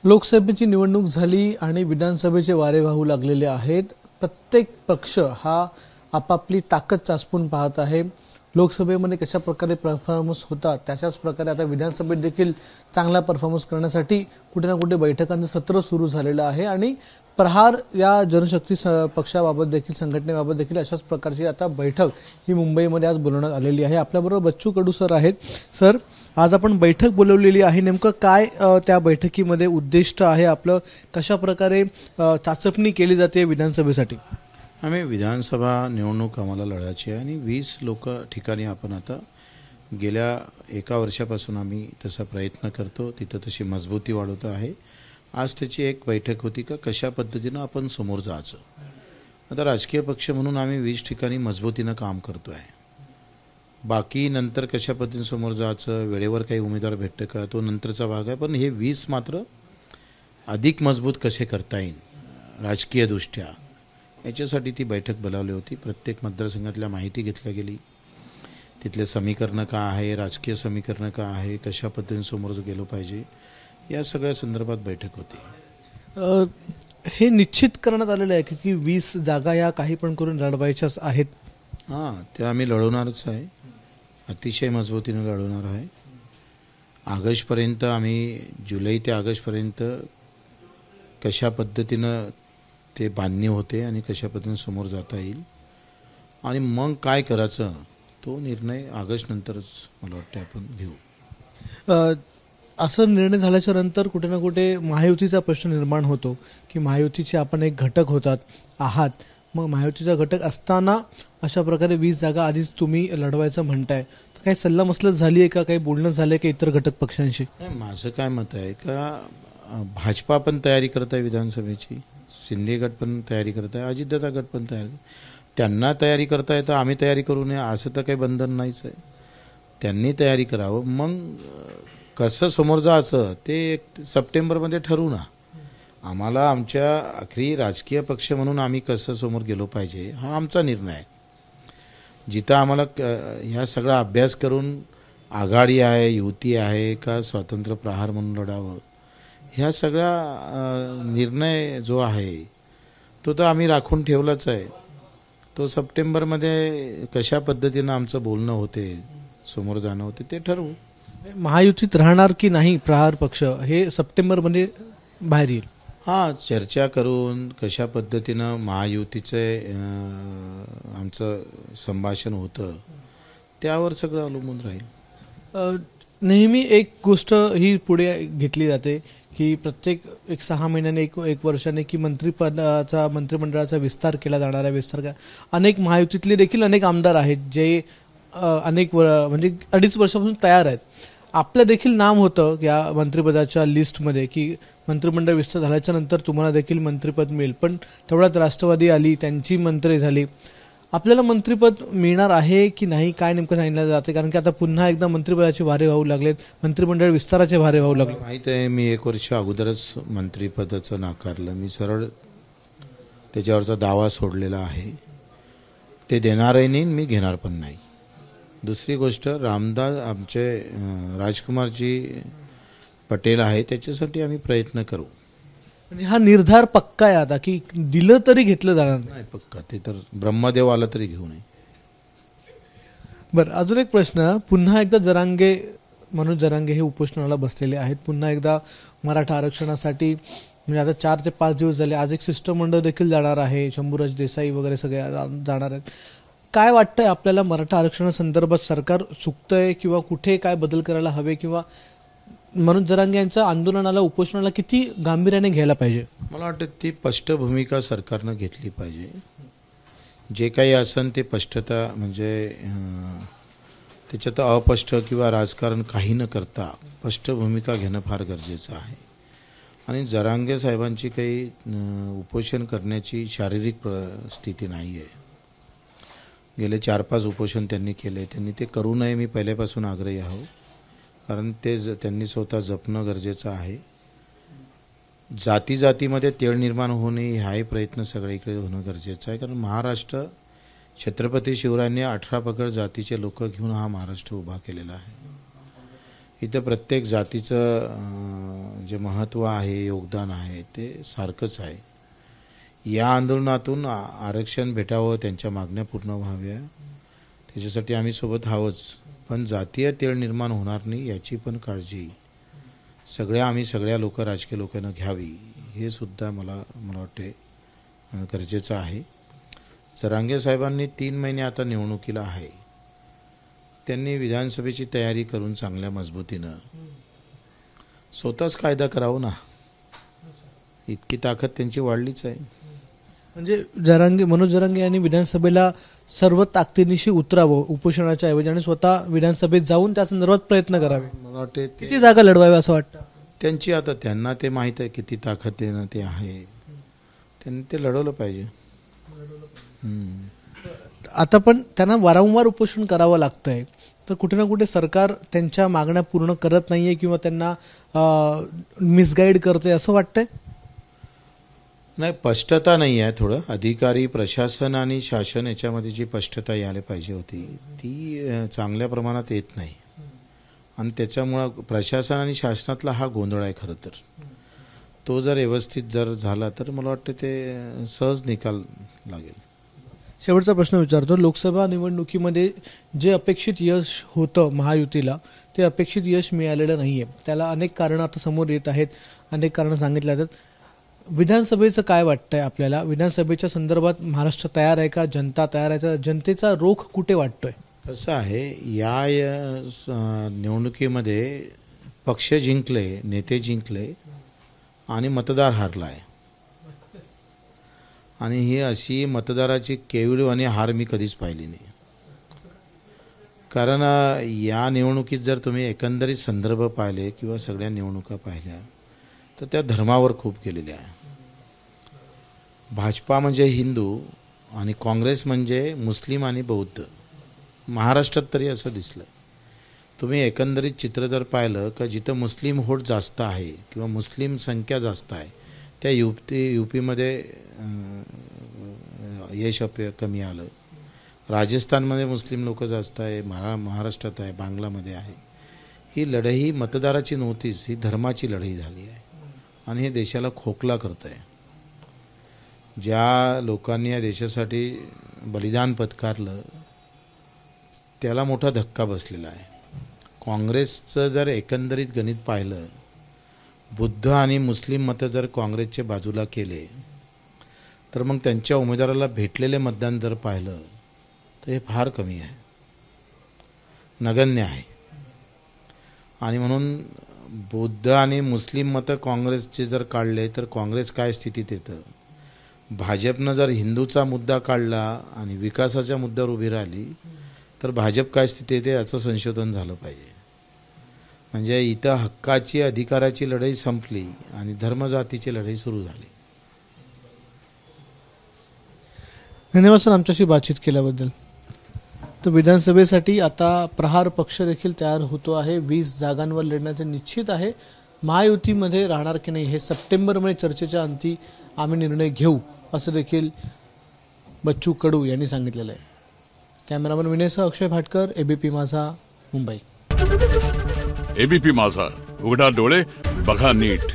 लोकसभेची निवडणूक झाली आणि विधानसभेचे वारे वाहू लागलेले आहेत। प्रत्येक पक्ष हा आपापली ताकद चाचपून पाहत आहे। लोकसभेमध्ये कशा प्रकारे परफॉर्मन्स होता त्याच्याच प्रकारे आता विधानसभेत देखील चांगला परफॉर्मन्स करण्यासाठी कुठे ना कुठे बैठकांचं सत्र सुरू झालेलं आहे आणि प्रहार या जनशक्ती पक्षाबाबत देखील संघटनेबाबत देखील अशाच प्रकारची आता बैठक ही मुंबईमध्ये आज बोलवण्यात आलेली आहे। आपल्याबरोबर बच्चू कडू सर आहेत। सर, आज आपण बैठक बोलवलेली आहे, नेमकं काय त्या बैठकीमध्ये उद्दिष्ट आहे आपलं, कशा प्रकारे चाचपणी केली जाते विधानसभेसाठी? आम्ही विधानसभा निवडणूक आम्हाला लढायची आहे आणि 20 लोक ठिकाणी आपण आता गेल्या 1 वर्षापासून आम्ही तसा प्रयत्न करतो, तिथं तशी मजबूती वाढवत आहे। आज त्याची एक बैठक होती का कशा पद्धतीनं आपण समोर जायचं। आता राजकीय पक्ष म्हणून आम्ही 20 ठिकाणी मजबूतीनं काम करतो आहे। बाकी नंतर कशा पद्धतीने समोर जायचं, वेळेवर काही उमेदवार भेटतं का, तो नंतरचा भाग आहे। पण हे 20 मात्र अधिक मजबूत कसे करता येईल राजकीय दृष्ट्या, याच्यासाठी ती बैठक बोलावली होती। प्रत्येक मतदारसंघातल्या माहिती घेतली गेली, तिथले समीकरण का आहे, राजकीय समीकरण का आहे, कशा पद्धतीने समोर गेलो पाहिजे, या सगळ्या संदर्भात बैठक होती। हे निश्चित करण्यात आलेलं आहे की 20 जागा या काही पण करून लढवायच्याच आहेत। हां, ते आम्ही लढवणारच आहे, अतिशय मजबूतीने लढवणार आहे। ऑगस्टपर्यंत आम्ही, जुलै ते ऑगस्टपर्यंत कशा पद्धतीनं ते बांधणी होते आणि कशा पद्धतीने समोर जाता येईल आणि मग काय करायचं तो निर्णय ऑगस्ट नंतरच मला वाटतं आपण घेऊ। असं निर्णय झाल्याच्या नंतर कुठे ना कुठे महायुतीचा प्रश्न निर्माण होतो की महायुतीचे आपण एक घटक आहात, मग महायुतीचा घटक असताना अशा प्रकारे 20 जागा आधीच तुम्ही लढवायचं म्हणताय, तर काही सल्लामसलत झाली आहे का, काही बोलणं झालं आहे का इतर घटक पक्षांशी? माझं काय मत आहे का भाजपा पण तयारी करत आहे विधानसभेची, शिंदे गट पण तयारी करत आहे, अजितदादा गट पण तयारी, त्यांना तयारी करता येतं, आम्ही तयारी करू नये असं तर काही बंधन नाहीच आहे। त्यांनी तयारी करावं, मग कसं समोर जायचं ते सप्टेंबरमध्ये ठरवू ना। आम्हाला आमच्या आखरी राजकीय पक्ष म्हणून आम्ही कसं समोर गेलो पाहिजे हा आमचा निर्णय आहे। जिथं आम्हाला ह्या सगळा अभ्यास करून आघाडी आहे, युती आहे का स्वतंत्र प्रहार म्हणून लढावं, ह्या सगळा निर्णय जो आहे तो तर आम्ही राखून ठेवलाच आहे। तो सप्टेंबरमध्ये कशा पद्धतीनं आमचं बोलणं होते, समोर जाणं होते ते ठरवू। महायुतीत राहणार की नाही प्रहार पक्ष हे सप्टेंबरमध्ये बाहेर येईल। हां, चर्चा करून कशा पद्धतीनं महायुतीचे आमचं संभाषण होतं त्यावर सगळं अवलंबून राहील। नेहमी एक गोष्ट ही पुढे घेतली जाते की प्रत्येक 6 महिन्याने एक वर्षाने की मंत्रिमंडळाचा विस्तार केला जाणार आहे। अनेक महायुतीतले देखील अनेक आमदार आहेत जे अनेक म्हणजे 2.5 वर्षापासून तयार आहेत। आपलं देखील नाव होतं या मंत्रिपदाच्या लिस्टमध्ये की मंत्रिमंडळ विस्तार झाल्याच्या नंतर तुम्हाला देखील मंत्रिपद मिळेल, पण तेवढ्यात राष्ट्रवादी आली, त्यांची मंत्री झाली। आपल्याला मंत्रिपद मिळणार आहे की नाही काय नेमकं सांगितलं जाते, कारण की आता पुन्हा एकदा मंत्रिपदाचे वारे वाहू लागलेत, मंत्रिमंडळ विस्ताराचे वारे वाहू लागले। माहीत आहे, मी 1 वर्ष अगोदरच मंत्रिपदाचं नाकारलं, मी सरळ त्याच्यावरचा दावा सोडलेला आहे, ते देणारही नाही, मी घेणार पण नाही। दुसरी गोष्ट, रामदास आमचे राजकुमारजी पटेल आहे, त्याच्यासाठी आम्ही प्रयत्न करू। म्हणजे हा निर्धार पक्का आहे आता की दिलं तरी घेतलं जाणार नाही? पक्का, ते तर ब्रह्मदेव आला तरी घेऊ नये। बरं, अजून एक प्रश्न, पुन्हा एकदा मनोज जरांगे हे उपोषणाला बसलेले आहेत, पुन्हा एकदा मराठा आरक्षणासाठी, म्हणजे आता 4 ते 5 दिवस झाले, आज एक शिष्टमंडळ देखील जाणार आहे, शंभूराज देसाई वगैरे सगळे जाणार आहेत। काय वाटतंय आपल्याला मराठा आरक्षणासंदर्भात सरकार चुकतंय किंवा कुठे काय बदल करायला हवे, किंवा मनोज जरांगे यांच्या आंदोलनाला उपोषणाला किती गांभीर्याने घ्यायला पाहिजे? मला वाटतं ती स्पष्ट भूमिका सरकारनं घेतली पाहिजे। जे काही असेल ते स्पष्टता, म्हणजे त्याच्यात अस्पष्ट किंवा राजकारण काही न करता स्पष्ट भूमिका घेणं फार गरजेचं आहे। आणि जरांगे साहेबांची काही उपोषण करण्याची शारीरिक स्थिती नाही आहे। गेले 4-5 उपोषण त्यांनी केले, त्यांनी ते करू नये मी पहिल्यापासून आग्रही आहो, कारण त्यांनी स्वतः जपणं गरजेचं आहे। जातीमध्ये तेढ निर्माण होऊ नये हाही प्रयत्न सगळीकडे होणं गरजेचं आहे, कारण महाराष्ट्र छत्रपती शिवरायांनी 18 पगड जातीचे लोक घेऊन हा महाराष्ट्र उभा केलेला आहे। इथं प्रत्येक जातीचं जे महत्त्व आहे, योगदान आहे, ते सारखंच आहे. या आंदोलनातून आरक्षण भेटावं, त्यांच्या मागण्या पूर्ण व्हाव्या, त्याच्यासाठी आम्ही सोबत आहोच. पण जातीय तेढ निर्माण होणार नाही याची पण काळजी सगळ्या राजकीय लोकांना घ्यावी, हे सुद्धा मला वाटते गरजेचं आहे. जरांगे साहेबांनी 3 महिने आता निवडणुकीला आहे, त्यांनी विधानसभेची तयारी करून चांगल्या मजबूतीनं स्वतःच कायदा करावं ना. इतकी ताकद त्यांची वाढलीच आहे. म्हणजे मनोज जरांगे यांनी विधानसभेला सर्व ताकदीनिशी उतरावं उपोषणाच्या ऐवजी आणि स्वतः विधानसभेत जाऊन त्या संदर्भात प्रयत्न करावे. मला वाटते किती जागा लढवाव्या असं वाटतं त्यांची. आता त्यांना ते माहीत आहे किती ताकद देणं ते आहे, त्यांनी ते लढवलं पाहिजे. आता पण त्यांना वारंवार उपोषण करावं लागतंय, तर कुठे ना कुठे सरकार त्यांच्या मागण्या पूर्ण करत नाहीये किंवा त्यांना मिसगाईड करते असं वाटतंय. नाही, स्पष्टता नाही आहे. थोडं अधिकारी, प्रशासन आणि शासन याच्यामध्ये जी स्पष्टता यायला पाहिजे होती ती चांगल्या प्रमाणात येत नाही, आणि त्याच्यामुळं प्रशासन आणि शासनातला हा गोंधळ आहे. खरं तर तो जर व्यवस्थित झाला तर मला वाटतं ते सहज निकाल लागेल. शेवटचा प्रश्न विचारतो. लोकसभा निवडणुकीमध्ये जे अपेक्षित यश होतं महायुतीला, ते अपेक्षित यश मिळालेलं नाहीये. त्याला अनेक कारणं आता समोर येत आहेत, अनेक कारणं सांगितली जातात. विधानसभेचं काय वाटतंय आपल्याला? विधानसभेच्या संदर्भात महाराष्ट्र तयार आहे का? जनता तयार आहे का? जनतेचा रोख कुठे वाटतोय? कसं आहे, या निवडणुकीमध्ये पक्ष जिंकले, नेते जिंकले आणि मतदार हारला आहे. आणि ही अशी मतदाराची केवळ आणि हार मी कधीच पाहिली नाही. कारण या निवडणुकीत जर तुम्ही एकंदरीत संदर्भ पाहिले किंवा सगळ्या निवडणुका पाहिल्या तर त्या धर्मावर खूप गेलेल्या आहे. भाजपा म्हणजे हिंदू आणि काँग्रेस म्हणजे मुस्लिम आणि बौद्ध. महाराष्ट्रात तरी असं दिसलं. तुम्ही एकंदरीत चित्र जर पाहिलं का जिथं मुस्लिम वोट जास्त आहे किंवा मुस्लिम संख्या जास्त आहे त्या यूपीमध्ये यश कमी आलं. राजस्थानमध्ये मुस्लिम लोक जास्त आहे, महाराष्ट्रात आहे, बांगलामध्ये आहे. ही लढाई मतदाराची नव्हतीच, ही धर्माची लढाई झाली आहे आणि हे देशाला खोकला करत आहे. ज्या लोकांनी या देशासाठी बलिदान पत्कारलं त्याला मोठा धक्का बसलेला आहे. काँग्रेसचं जर एकंदरीत गणित पाहिलं, बुद्ध आणि मुस्लिम मतं जर काँग्रेसच्या बाजूला केले तर मग त्यांच्या उमेदवाराला भेटलेले मतदान जर पाहिलं तर हे फार कमी आहे, नगण्य आहे. आणि म्हणून बुद्ध आणि मुस्लिम मतं काँग्रेसचे जर काढले तर काँग्रेस काय स्थितीत येतं. भाजपनं जर हिंदूचा मुद्दा काढला आणि विकासाच्या मुद्द्यावर उभी राहिली तर भाजप काय स्थिती येते याचं संशोधन झालं पाहिजे. म्हणजे इथं हक्काची, अधिकाराची लढाई संपली आणि धर्मजातीची लढाई सुरू झाली. धन्यवाद सर आमच्याशी बातचीत केल्याबद्दल. तर विधानसभेसाठी आता प्रहार पक्ष देखील तयार होतो आहे. 20 जागांवर लढण्याचे निश्चित आहे. महायुतीमध्ये राहणार की नाही हे सप्टेंबरमध्ये चर्चेच्या अंती आम्ही निर्णय घेऊ असं देखील बच्चू कडू यांनी सांगितलेलं आहे. कॅमेरामन विनयसह अक्षय भाटकर, एबीपी माझा, मुंबई. एबीपी माझा, उघडा डोळे बघा नीट.